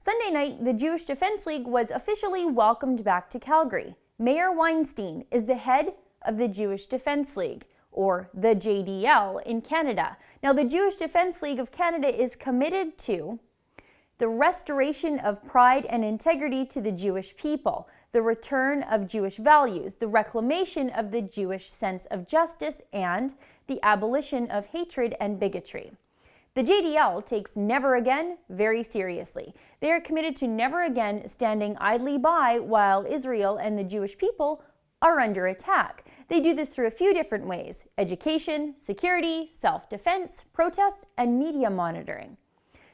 Sunday night, the Jewish Defense League was officially welcomed back to Calgary. Mayor Weinstein is the head of the Jewish Defense League, or the JDL in Canada. Now, the Jewish Defense League of Canada is committed to the restoration of pride and integrity to the Jewish people, the return of Jewish values, the reclamation of the Jewish sense of justice, and the abolition of hatred and bigotry. The JDL takes never again very seriously. They are committed to never again standing idly by while Israel and the Jewish people are under attack. They do this through a few different ways: education, security, self-defense, protests, and media monitoring.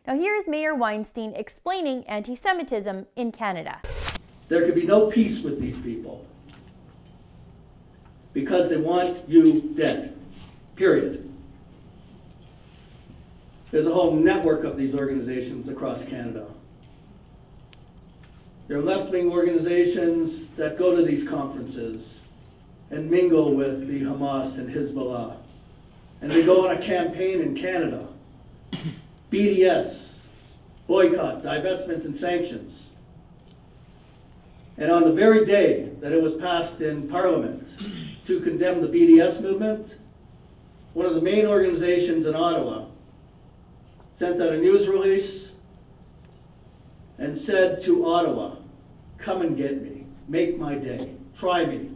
Now here's Mayor Weinstein explaining anti-Semitism in Canada. There could be no peace with these people because they want you dead, period. There's a whole network of these organizations across Canada. They're left-wing organizations that go to these conferences and mingle with the Hamas and Hezbollah. And they go on a campaign in Canada. BDS, boycott, divestment, and sanctions. And on the very day that it was passed in Parliament to condemn the BDS movement, one of the main organizations in Ottawa sent out a news release and said to Ottawa, "Come and get me, make my day, try me."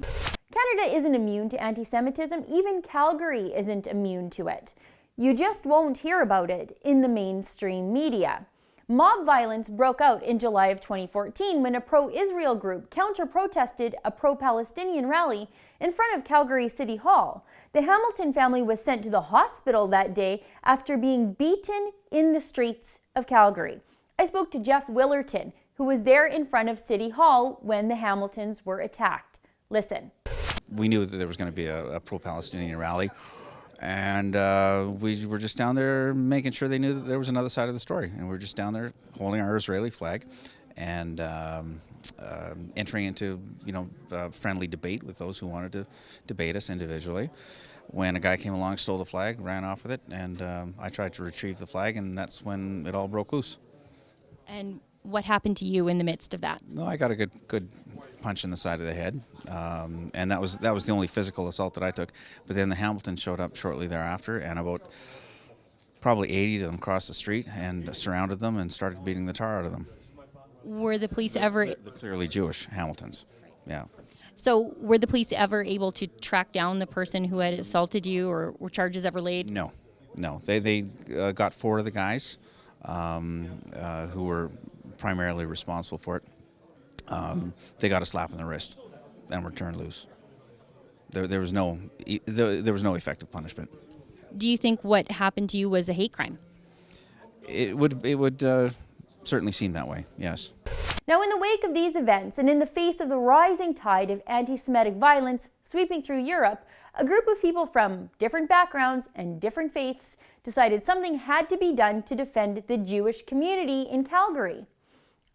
Canada isn't immune to anti-Semitism. Even Calgary isn't immune to it. You just won't hear about it in the mainstream media. Mob violence broke out in July of 2014 when a pro-Israel group counter-protested a pro-Palestinian rally in front of Calgary City Hall. The Hamilton family was sent to the hospital that day after being beaten in the streets of Calgary. I spoke to Jeff Willerton, who was there in front of City Hall when the Hamiltons were attacked. Listen. We knew that there was going to be a pro-Palestinian rally, and we were just down there making sure they knew that there was another side of the story. And we were just down there holding our Israeli flag and entering into, friendly debate with those who wanted to debate us individually. When a guy came along, stole the flag, ran off with it, and I tried to retrieve the flag, and that's when it all broke loose. And what happened to you in the midst of that? No, I got a good punch in the side of the head, and that was the only physical assault that I took. But then the Hamiltons showed up shortly thereafter, and about probably 80 of them crossed the street and surrounded them and started beating the tar out of them. Were the police ever... The clearly Jewish Hamiltons, yeah. So were the police ever able to track down the person who had assaulted you, or were charges ever laid? No. They got 4 of the guys who were primarily responsible for it. They got a slap in the wrist and were turned loose. There was no effective punishment. Do you think what happened to you was a hate crime? It would certainly seem that way, yes. Now, in the wake of these events and in the face of the rising tide of anti-Semitic violence sweeping through Europe, a group of people from different backgrounds and different faiths decided something had to be done to defend the Jewish community in Calgary.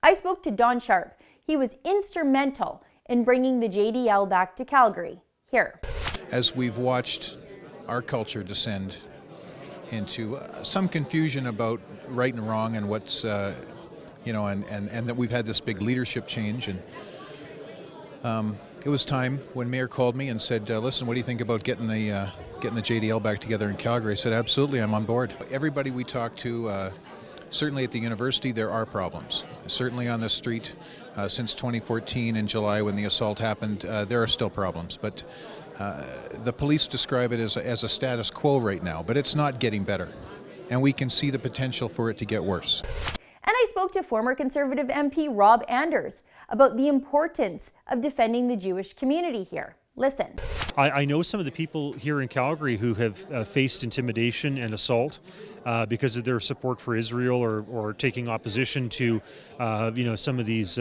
I spoke to Don Sharp. He was instrumental in bringing the JDL back to Calgary. Here. As we've watched our culture descend into some confusion about right and wrong and what's, and that we've had this big leadership change. And it was time when Mayor called me and said, listen, what do you think about getting the JDL back together in Calgary? I said, absolutely, I'm on board. Everybody we talked to, certainly at the university, there are problems. Certainly on the street, since 2014 in July when the assault happened, there are still problems. But the police describe it as a status quo right now, but it's not getting better. And we can see the potential for it to get worse. And I spoke to former Conservative MP Rob Anders about the importance of defending the Jewish community here. Listen. I know some of the people here in Calgary who have faced intimidation and assault because of their support for Israel or taking opposition to, some of these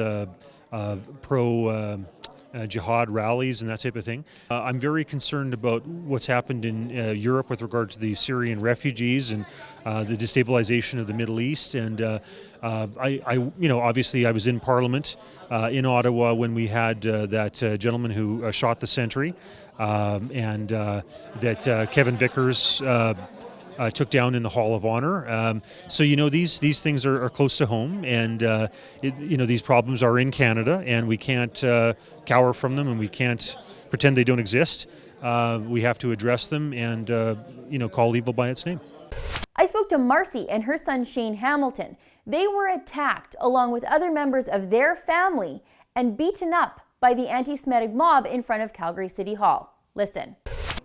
pro-jihad rallies and that type of thing. I'm very concerned about what's happened in Europe with regard to the Syrian refugees and the destabilization of the Middle East. And obviously I was in Parliament in Ottawa when we had that gentleman who shot the sentry, and that Kevin Vickers took down in the Hall of Honor. So these things are close to home, and these problems are in Canada, and we can't cower from them, and we can't pretend they don't exist. We have to address them and call evil by its name. I spoke to Marcy and her son Shane Hamilton. They were attacked along with other members of their family and beaten up by the anti-Semitic mob in front of Calgary City Hall. Listen.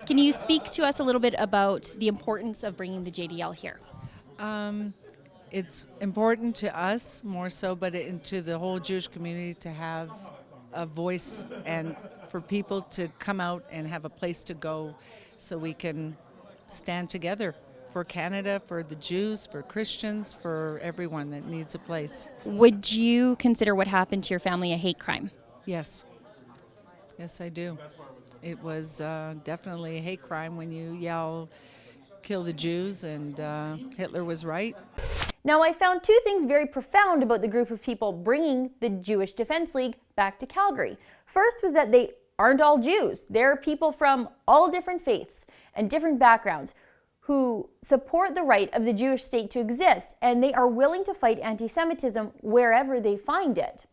Can you speak to us a little bit about the importance of bringing the JDL here? It's important to us more so, but to the whole Jewish community to have a voice and for people to come out and have a place to go so we can stand together for Canada, for the Jews, for Christians, for everyone that needs a place. Would you consider what happened to your family a hate crime? Yes. Yes, I do. It was definitely a hate crime when you yell, kill the Jews, and Hitler was right. Now, I found two things very profound about the group of people bringing the Jewish Defense League back to Calgary. First was that they aren't all Jews. They're people from all different faiths and different backgrounds who support the right of the Jewish state to exist, and they are willing to fight anti-Semitism wherever they find it.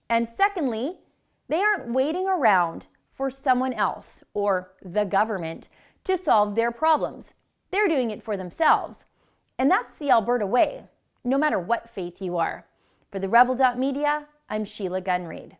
And secondly, they aren't waiting around for someone else or the government to solve their problems. They're doing it for themselves. And that's the Alberta way, no matter what faith you are. For the Rebel.media, I'm Sheila Gunn Reid.